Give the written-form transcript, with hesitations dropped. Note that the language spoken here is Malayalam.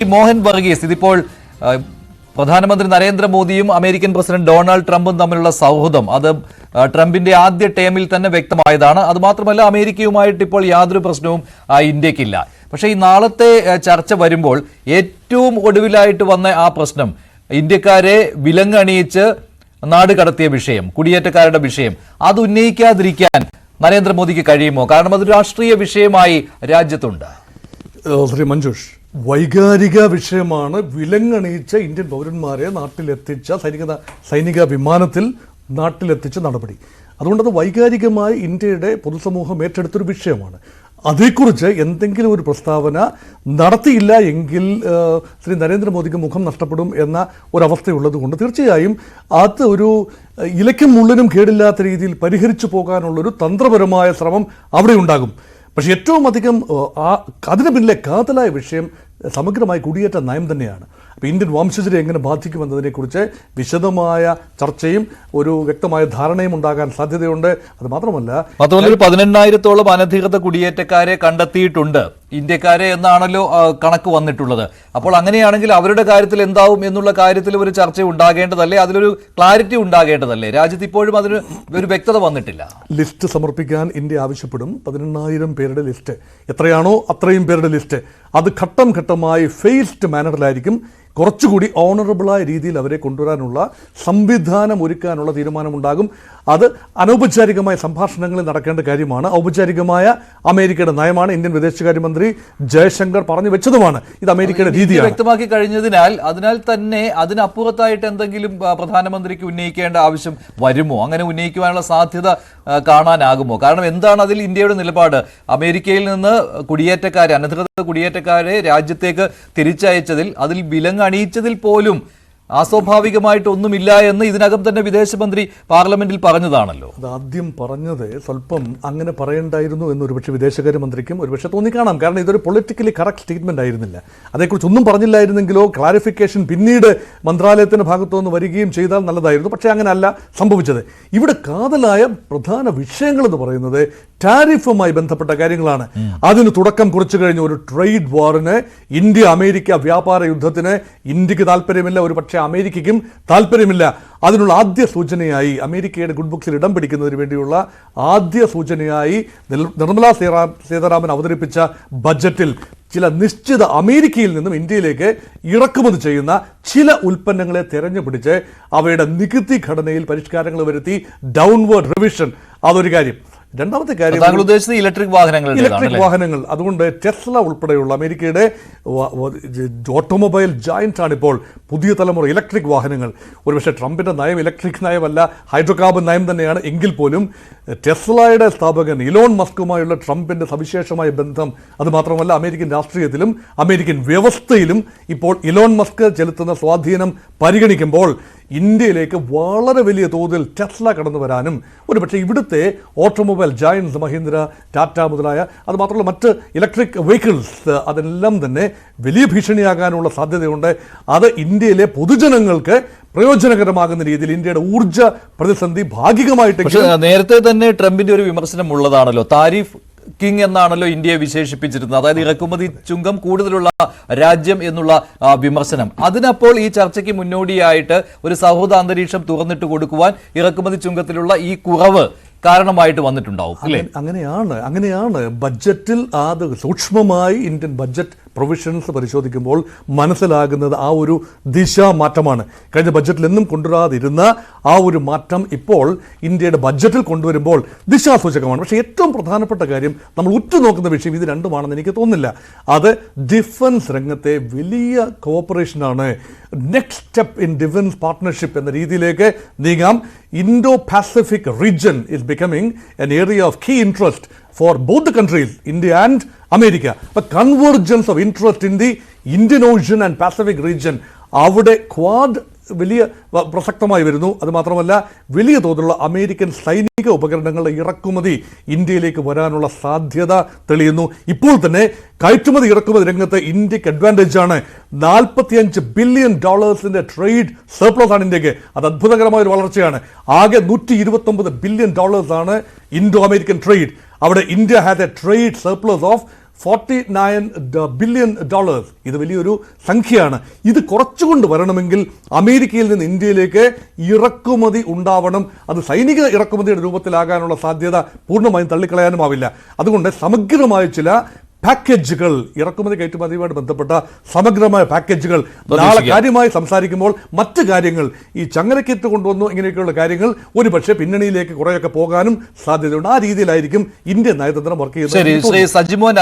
മോഹൻ വർഗീസ്, ഇതിപ്പോൾ പ്രധാനമന്ത്രി നരേന്ദ്രമോദിയും അമേരിക്കൻ പ്രസിഡന്റ് ഡൊണാൾഡ് ട്രംപും തമ്മിലുള്ള സൗഹൃദം അത് ട്രംപിന്റെ ആദ്യ ടേമിൽ തന്നെ വ്യക്തമായതാണ്. അതുമാത്രമല്ല, അമേരിക്കയുമായിട്ട് ഇപ്പോൾ യാതൊരു പ്രശ്നവും ഇന്ത്യക്കില്ല. പക്ഷേ ഈ നാളത്തെ ചർച്ച വരുമ്പോൾ ഏറ്റവും ഒടുവിലായിട്ട് വന്ന ആ പ്രശ്നം ഇന്ത്യക്കാരെ വിലങ്ങണിയിച്ച് നാട് കടത്തിയ വിഷയം, കുടിയേറ്റക്കാരുടെ വിഷയം, അത് ഉന്നയിക്കാതിരിക്കാൻ നരേന്ദ്രമോദിക്ക് കഴിയുമോ? കാരണം അത് രാഷ്ട്രീയ വിഷയമായി രാജ്യത്തുണ്ട്. ശ്രീ മഞ്ജുഷ്, വൈകാരിക വിഷയമാണ്. വിലങ്ങണിയിച്ച ഇന്ത്യൻ പൗരന്മാരെ നാട്ടിലെത്തിച്ച സൈനിക വിമാനത്തിൽ നാട്ടിലെത്തിച്ച നടപടി. അതുകൊണ്ടത് വൈകാരികമായി ഇന്ത്യയുടെ പൊതുസമൂഹം ഏറ്റെടുത്തൊരു വിഷയമാണ്. അതേക്കുറിച്ച് എന്തെങ്കിലും ഒരു പ്രസ്താവന നടത്തിയില്ല എങ്കിൽ ശ്രീ നരേന്ദ്രമോദിക്ക് മുഖം നഷ്ടപ്പെടും എന്ന ഒരവസ്ഥയുള്ളത് കൊണ്ട് തീർച്ചയായും അത് ഒരു ഇലയ്ക്കും മുള്ളിനും കേടില്ലാത്ത രീതിയിൽ പരിഹരിച്ചു പോകാനുള്ളൊരു തന്ത്രപരമായ ശ്രമം അവിടെ ഉണ്ടാകും. പക്ഷേ ഏറ്റവും അധികം അതിന് പിന്നിലെ കാതലായ വിഷയം സമഗ്രമായ കുടിയേറ്റ നയം തന്നെയാണ്. അപ്പോൾ ഇന്ത്യൻ വംശജരെ എങ്ങനെ ബാധിക്കുമെന്നതിനെക്കുറിച്ച് വിശദമായ ചർച്ചയും ഒരു വ്യക്തമായ ധാരണയും ഉണ്ടാകാൻ സാധ്യതയുണ്ട്. അത് മാത്രമല്ല 18,000-ഓളം അനധികൃത കുടിയേറ്റക്കാരെ കണ്ടെത്തിയിട്ടുണ്ട്, ഇന്ത്യക്കാരെ എന്നാണല്ലോ കണക്ക് വന്നിട്ടുള്ളത്. അപ്പോൾ അങ്ങനെയാണെങ്കിൽ അവരുടെ കാര്യത്തിൽ എന്താവും എന്നുള്ള കാര്യത്തിൽ ഒരു ചർച്ച ഉണ്ടാകേണ്ടതല്ലേ? അതിലൊരു ക്ലാരിറ്റി ഉണ്ടാകേണ്ടതല്ലേ? രാജ്യത്ത് ഇപ്പോഴും അതിന് ഒരു വ്യക്തത വന്നിട്ടില്ല. ലിസ്റ്റ് സമർപ്പിക്കാൻ ഇന്ത്യ ആവശ്യപ്പെടും. 18,000 പേരുടെ ലിസ്റ്റ്, എത്രയാണോ അത്രയും പേരുടെ ലിസ്റ്റ്, അത് ഘട്ടം ഘട്ടമായി ഫേസ്ഡ് മാനറിലായിരിക്കും. കുറച്ചുകൂടി ഓണറബിളായ രീതിയിൽ അവരെ കൊണ്ടുവരാനുള്ള സംവിധാനം ഒരുക്കാനുള്ള തീരുമാനമുണ്ടാകും. അത് അനൗപചാരികമായ സംഭാഷണങ്ങളിൽ നടക്കേണ്ട കാര്യമാണ്. ഔപചാരികമായ അമേരിക്കയുടെ നയമാണ്. ഇന്ത്യൻ വിദേശകാര്യമന്ത്രി ജയശങ്കർ പറഞ്ഞു വെച്ചതുമാണ്. ഇത് അമേരിക്കയുടെ രീതിയാണ് വ്യക്തമാക്കി അതിനാൽ തന്നെ അതിനപ്പുറത്തായിട്ട് എന്തെങ്കിലും പ്രധാനമന്ത്രിക്ക് ഉന്നയിക്കേണ്ട ആവശ്യം വരുമോ? അങ്ങനെ ഉന്നയിക്കുവാനുള്ള സാധ്യത കാണാനാകുമോ? കാരണം എന്താണ് അതിൽ ഇന്ത്യയുടെ നിലപാട്? അമേരിക്കയിൽ നിന്ന് അനധികൃത കുടിയേറ്റക്കാരെ രാജ്യത്തേക്ക് തിരിച്ചയച്ചതിൽ, അതിൽ വിലങ്ങണിയിച്ചതിൽ പോലും അസ്വാഭാവികമായിട്ടൊന്നുമില്ല എന്ന് ഇതിനകം തന്നെ വിദേശമന്ത്രി പാർലമെന്റിൽ പറഞ്ഞതാണല്ലോ. അത് ആദ്യം പറഞ്ഞത് സ്വല്പം അങ്ങനെ പറയേണ്ടായിരുന്നു എന്ന് ഒരുപക്ഷെ വിദേശകാര്യമന്ത്രിക്കും ഒരുപക്ഷെ തോന്നിക്കാണാം. കാരണം ഇതൊരു പൊളിറ്റിക്കലി കറക്റ്റ് സ്റ്റേറ്റ്മെന്റ് ആയിരുന്നില്ല. അതേക്കുറിച്ച് ഒന്നും പറഞ്ഞില്ലായിരുന്നെങ്കിലോ ക്ലാരിഫിക്കേഷൻ പിന്നീട് മന്ത്രാലയത്തിന്റെ ഭാഗത്തുനിന്ന് വരികയും ചെയ്താൽ നല്ലതായിരുന്നു. പക്ഷേ അങ്ങനെയല്ല സംഭവിച്ചത്. ഇവിടെ കാതലായ പ്രധാന വിഷയങ്ങൾ എന്ന് പറയുന്നത് ടാരിഫുമായി ബന്ധപ്പെട്ട കാര്യങ്ങളാണ്. അതിന് തുടക്കം കുറിച്ചു കഴിഞ്ഞ ഒരു ട്രേഡ് വാറിന്, ഇന്ത്യ അമേരിക്ക വ്യാപാര യുദ്ധത്തിന് ഇന്ത്യക്ക് താല്പര്യമില്ല, ഒരു പക്ഷേ അമേരിക്കയ്ക്കും താല്പര്യമില്ല. അതിനുള്ള ആദ്യ സൂചനയായി അമേരിക്കയുടെ ഗുഡ് ബുക്സിൽ ഇടം പിടിക്കുന്നതിന് വേണ്ടിയുള്ള ആദ്യ സൂചനയായി നിർമ്മലാ സീതാരാമൻ അവതരിപ്പിച്ച ബജറ്റിൽ ചില നിശ്ചിത അമേരിക്കയിൽ നിന്നും ഇന്ത്യയിലേക്ക് ഇറക്കുമതി ചെയ്യുന്ന ചില ഉൽപ്പന്നങ്ങളെ തെരഞ്ഞുപിടിച്ച് അവയുടെ നികുതി ഘടനയിൽ പരിഷ്കാരങ്ങൾ വരുത്തി ഡൗൺവേർഡ് റിവിഷൻ, അതൊരു കാര്യം. രണ്ടാമത്തെ കാര്യം ഇലക്ട്രിക് വാഹനങ്ങൾ. അതുകൊണ്ട് ടെസ്ല ഉൾപ്പെടെയുള്ള അമേരിക്കയുടെ ഓട്ടോമൊബൈൽ ജയന്റ് ആണ് ഇപ്പോൾ പുതിയ തലമുറ ഇലക്ട്രിക് വാഹനങ്ങൾ. ഒരുപക്ഷെ ട്രംപിന്റെ നയം ഇലക്ട്രിക് നയമല്ല, ഹൈഡ്രോകാർബൺ നയം തന്നെയാണ്. എങ്കിൽ പോലും ടെസ്ലയുടെ സ്ഥാപകൻ ഇലോൺ മസ്കുമായുള്ള ട്രംപിന്റെ സവിശേഷമായ ബന്ധം, അതുമാത്രമല്ല അമേരിക്കൻ രാഷ്ട്രീയത്തിലും അമേരിക്കൻ വ്യവസ്ഥയിലും ഇപ്പോൾ ഇലോൺ മസ്ക് ചെലുത്തുന്ന സ്വാധീനം പരിഗണിക്കുമ്പോൾ ഇന്ത്യയിലേക്ക് വളരെ വലിയ തോതിൽ ടെസ്ല കടന്നു വരാനും ഒരുപക്ഷെ ഇവിടുത്തെ ഓട്ടോമൊബൈൽ ജയൻസ് മഹീന്ദ്ര, ടാറ്റ മുതലായ, അതുമാത്രമല്ല മറ്റ് ഇലക്ട്രിക് വെഹിക്കിൾസ്, അതെല്ലാം തന്നെ വലിയ ഭീഷണിയാകാനുള്ള സാധ്യതയുണ്ട്. അത് ഇന്ത്യയിലെ പൊതുജനങ്ങൾക്ക് പ്രയോജനകരമാകുന്ന രീതിയിൽ ഇന്ത്യയുടെ ഊർജ്ജ പ്രതിസന്ധി ഭാഗികമായിട്ട് നേരത്തെ തന്നെ ട്രംപിന്റെ ഒരു വിമർശനം ഉള്ളതാണല്ലോ. താരിഫ് കിങ് എന്നാണല്ലോ ഇന്ത്യയെ വിശേഷിപ്പിച്ചിരുന്നത്. അതായത് ഇറക്കുമതി ചുങ്കം കൂടുതലുള്ള രാജ്യം എന്നുള്ള വിമർശനം. അതിനപ്പോൾ ഈ ചർച്ചയ്ക്ക് മുന്നോടിയായിട്ട് ഒരു സൗഹൃദ അന്തരീക്ഷം തുറന്നിട്ട് കൊടുക്കുവാൻ ഇറക്കുമതി ചുങ്കത്തിലുള്ള ഈ കുറവ് കാരണമായിട്ട് വന്നിട്ടുണ്ടാവും അല്ലേ? അങ്ങനെയാണ് ബഡ്ജറ്റിൽ അത് സൂക്ഷ്മമായി ഇന്ത്യൻ ബഡ്ജറ്റ് പ്രൊവിഷൻസ് പരിശോധിക്കുമ്പോൾ മനസ്സിലാകുന്നത് ആ ഒരു ദിശാമാറ്റമാണ്. കഴിഞ്ഞ ബഡ്ജറ്റിൽ എന്നും കൊണ്ടുവരാതിരുന്ന ആ ഒരു മാറ്റം ഇപ്പോൾ ഇന്ത്യയുടെ ബഡ്ജറ്റിൽ കൊണ്ടുവരുമ്പോൾ ദിശാസൂചകമാണ്. പക്ഷേ ഏറ്റവും പ്രധാനപ്പെട്ട കാര്യം നമ്മൾ ഉറ്റുനോക്കുന്ന വിഷയം ഇത് രണ്ടുമാണെന്ന് എനിക്ക് തോന്നുന്നില്ല. അത് ഡിഫൻസ് രംഗത്തെ വലിയ കോഓപ്പറേഷനാണ്. നെക്സ്റ്റ് സ്റ്റെപ്പ് ഇൻ ഡിഫൻസ് പാർട്ട്ണർഷിപ്പ് എന്ന രീതിയിലേക്ക് നീങ്ങാം. Indo Pacific region is becoming an area of key interest for both the countries, India and America. But convergence of interest in the Indian Ocean and Pacific region, അവിടെ ക്വാഡ് വലിയ പ്രസക്തമായി വരുന്നു. അതുമാത്രമല്ല വലിയ തോതിലുള്ള അമേരിക്കൻ സൈനിക ഉപകരണങ്ങളുടെ ഇറക്കുമതി ഇന്ത്യയിലേക്ക് വരാനുള്ള സാധ്യത തെളിയുന്നു. ഇപ്പോൾ തന്നെ കയറ്റുമതി ഇറക്കുമതി രംഗത്ത് ഇന്ത്യക്ക് അഡ്വാൻറ്റേജ് ആണ്. $45 ബില്യൺ ട്രേഡ് സർപ്ലസ് ആണ് ഇന്ത്യക്ക്. അത് അത്ഭുതകരമായ ഒരു വളർച്ചയാണ്. ആകെ $129 ബില്യൺ ആണ് ഇൻഡോ അമേരിക്കൻ ട്രേഡ്. അവിടെ India has A trade surplus of $49 billion. ഇത് വലിയൊരു സംഖ്യയാണ്. ഇത് കുറച്ചുകൊണ്ട് വരണമെങ്കിൽ അമേരിക്കയിൽ നിന്ന് ഇന്ത്യയിലേക്ക് ഇറക്കുമതി ഉണ്ടാവണം. അത് സൈനിക ഇറക്കുമതിയുടെ രൂപത്തിലാകാനുള്ള സാധ്യത പൂർണ്ണമായും തള്ളിക്കളയാനുമാവില്ല. അതുകൊണ്ട് സമഗ്രമായ ചില പാക്കേജുകൾ, ഇറക്കുമതി കയറ്റുമതിയുമായി ബന്ധപ്പെട്ട സമഗ്രമായ പാക്കേജുകൾ നാളെ കാര്യമായി സംസാരിക്കുമ്പോൾ മറ്റ് കാര്യങ്ങൾ, ഈ ചങ്ങലക്കെത്ത് കൊണ്ടുവന്നു ഇങ്ങനെയൊക്കെയുള്ള കാര്യങ്ങൾ ഒരു പക്ഷേ പിന്നണിയിലേക്ക് കുറേയൊക്കെ പോകാനും സാധ്യതയുണ്ട്. ആ രീതിയിലായിരിക്കും ഇന്ത്യൻ നയതന്ത്രം വർക്ക് ചെയ്യുന്നത്. ശ്രീ സജിമോൻ